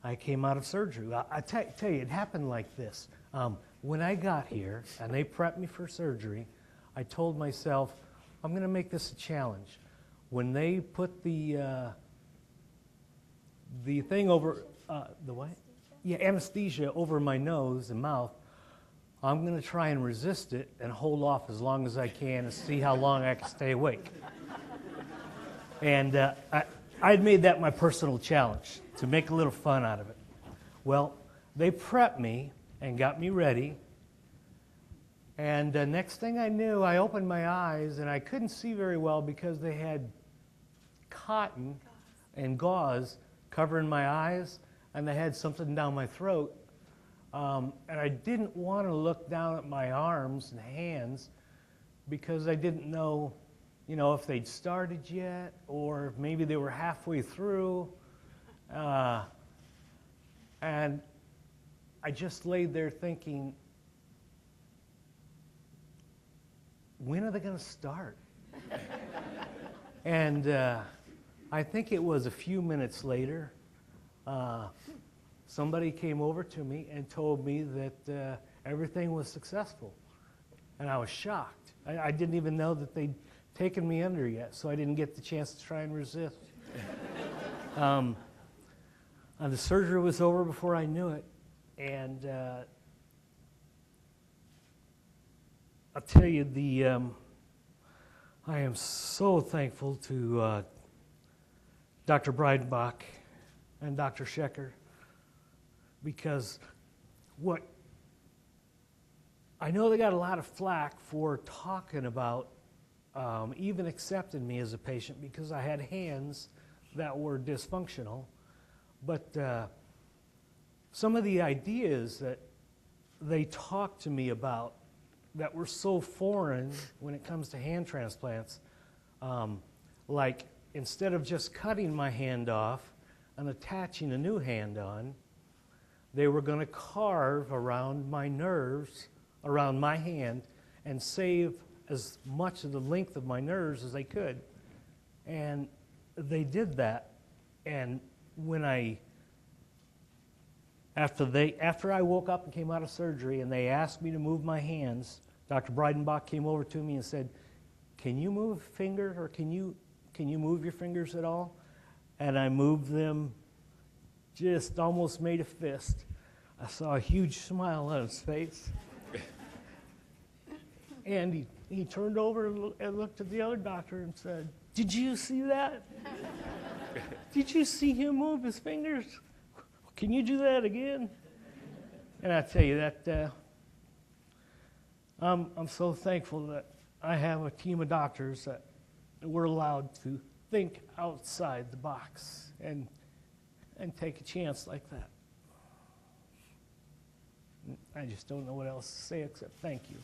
I came out of surgery. I tell you, it happened like this. When I got here and they prepped me for surgery, I told myself, I'm going to make this a challenge. When they put the thing over, the what? Yeah, anesthesia over my nose and mouth, I'm going to try and resist it and hold off as long as I can and see how long I can stay awake. And I'd made that my personal challenge, to make a little fun out of it. Well, they prepped me and got me ready. And next thing I knew, I opened my eyes, and I couldn't see very well because they had cotton and gauze covering my eyes, and they had something down my throat. And I didn't want to look down at my arms and hands because I didn't know, if they'd started yet, or maybe they were halfway through. And I just laid there thinking, when are they going to start? And I think it was a few minutes later, somebody came over to me and told me that everything was successful. And I was shocked. I didn't even know that they'd taken me under yet, so I didn't get the chance to try and resist. The surgery was over before I knew it. And I'll tell you, I am so thankful to Dr. Breidenbach and Dr. Schecker, because I know they got a lot of flack for talking about even accepting me as a patient because I had hands that were dysfunctional. But some of the ideas that they talked to me about that were so foreign when it comes to hand transplants, like instead of just cutting my hand off and attaching a new hand on, they were going to carve around my nerves, around my hand, and save as much of the length of my nerves as they could. And they did that. And when after I woke up and came out of surgery and they asked me to move my hands, Dr. Breidenbach came over to me and said, "Can you move a finger, or can you move your fingers at all?" And I moved them, just almost made a fist. I saw a huge smile on his face. And he turned over and looked at the other doctor and said, "Did you see that? Did you see him move his fingers? Can you do that again?" And I tell you that I'm so thankful that I have a team of doctors that we're allowed to think outside the box and take a chance like that. I just don't know what else to say except thank you.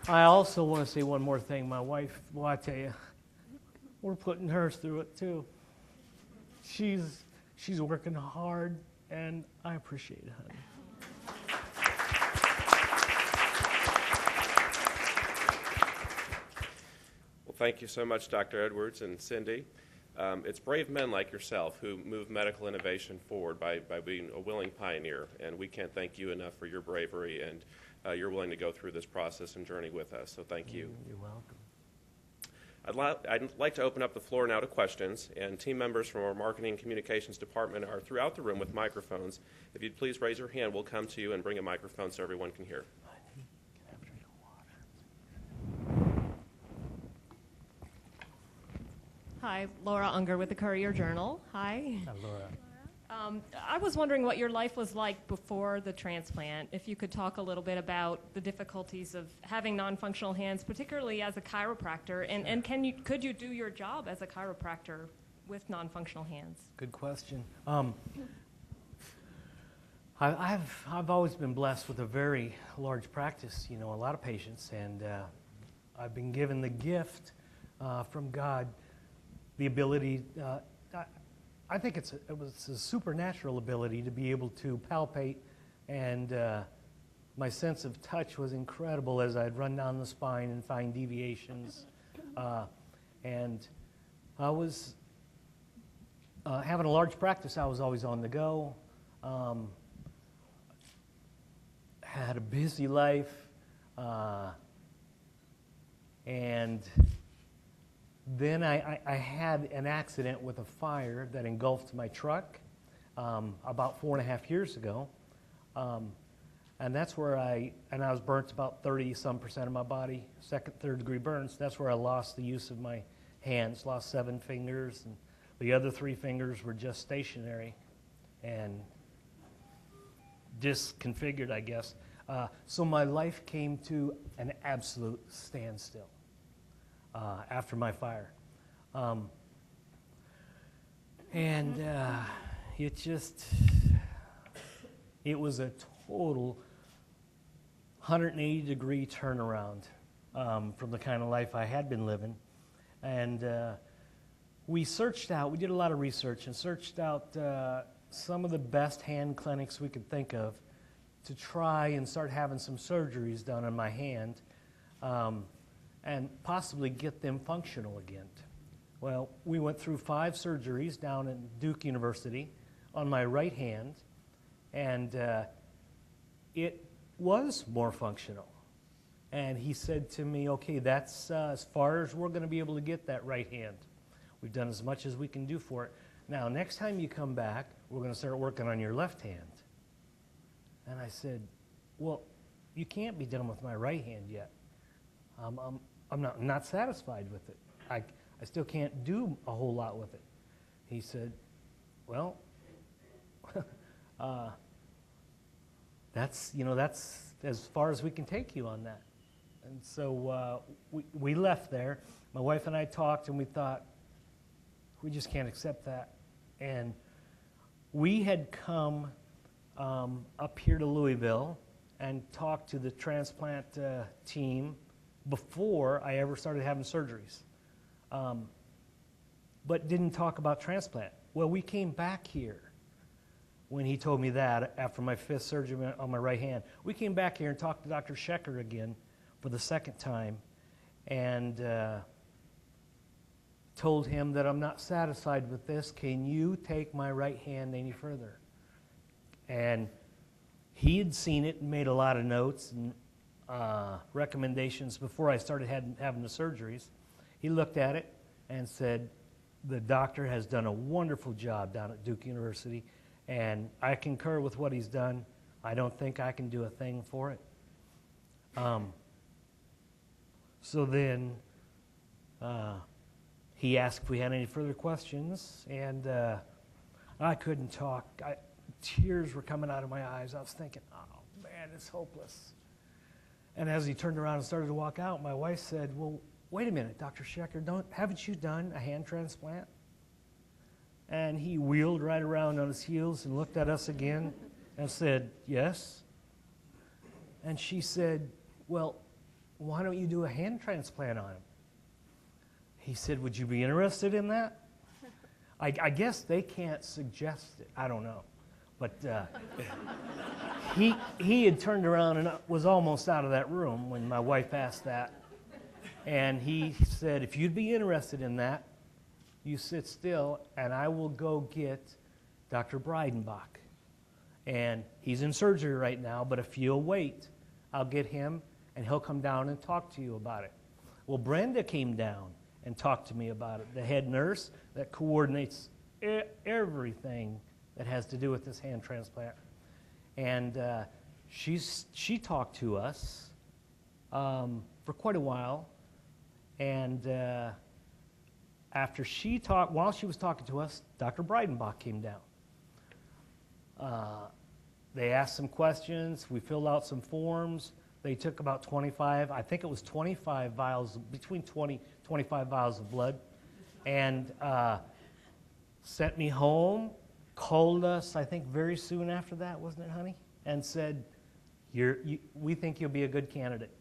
I also want to say one more thing. My wife, well, I tell you, we're putting her through it too. She's working hard, and I appreciate it, honey. Well, thank you so much, Dr. Edwards and Cindy. It's brave men like yourself who move medical innovation forward by being a willing pioneer, and we can't thank you enough for your bravery and you're willing to go through this process and journey with us, so thank you. You're welcome. I'd like to open up the floor now to questions, and team members from our Marketing and Communications Department are throughout the room with microphones. If you'd please raise your hand, we'll come to you and bring a microphone so everyone can hear. Hi, Laura Unger with the Courier-Journal. Hi. Hi, Laura. I was wondering what your life was like before the transplant. If you could talk a little bit about the difficulties of having non-functional hands, particularly as a chiropractor, and could you do your job as a chiropractor with non-functional hands? Good question. I've always been blessed with a very large practice, a lot of patients, and I've been given the gift from God, the ability. I think it's a supernatural ability to be able to palpate and my sense of touch was incredible as I'd run down the spine and find deviations. And I was having a large practice. I was always on the go. Had a busy life. And then I had an accident with a fire that engulfed my truck about 4.5 years ago. And that's where I was burnt about 30-some% of my body, second, third degree burns. That's where I lost the use of my hands, lost 7 fingers, and the other 3 fingers were just stationary and disconfigured, I guess. So my life came to an absolute standstill after my fire. It was a total 180-degree turnaround from the kind of life I had been living. And we did a lot of research and searched out some of the best hand clinics we could think of to try and start having some surgeries done on my hand and possibly get them functional again. Well, we went through 5 surgeries down at Duke University on my right hand, and it was more functional. And he said to me, okay, that's as far as we're going to be able to get that right hand. We've done as much as we can do for it. Now, next time you come back, we're going to start working on your left hand. And I said, well, you can't be done with my right hand yet. I'm not satisfied with it. I still can't do a whole lot with it. He said, well, that's as far as we can take you on that. And so we left there. My wife and I talked, and we thought, we just can't accept that. And we had come up here to Louisville and talked to the transplant team before I ever started having surgeries, but didn't talk about transplant. Well, we came back here when he told me that after my 5th surgery on my right hand. We came back here and talked to Dr. Schecker again for the 2nd time and told him that I'm not satisfied with this. Can you take my right hand any further? And he had seen it and made a lot of notes and recommendations before I started having the surgeries. He looked at it and said, the doctor has done a wonderful job down at Duke University, and I concur with what he's done. I don't think I can do a thing for it. So then he asked if we had any further questions, and I couldn't talk. Tears were coming out of my eyes. I was thinking, oh, man, it's hopeless. And as he turned around and started to walk out, my wife said, well, wait a minute, Dr. Schecker, haven't you done a hand transplant? And he wheeled right around on his heels and looked at us again and said, yes. And she said, well, why don't you do a hand transplant on him? He said, would you be interested in that? I guess they can't suggest it. I don't know. But he had turned around and was almost out of that room when my wife asked that. And he said, if you'd be interested in that, you sit still, and I will go get Dr. Breidenbach. And he's in surgery right now, but if you'll wait, I'll get him, and he'll come down and talk to you about it. Well, Brenda came down and talked to me about it, the head nurse that coordinates everything that has to do with this hand transplant. And she talked to us for quite a while. And while she was talking to us, Dr. Breidenbach came down. They asked some questions. We filled out some forms. They took about 25 vials, between 20, 25 vials of blood, and sent me home, called us, I think very soon after that, wasn't it, honey? And said, we think you'll be a good candidate.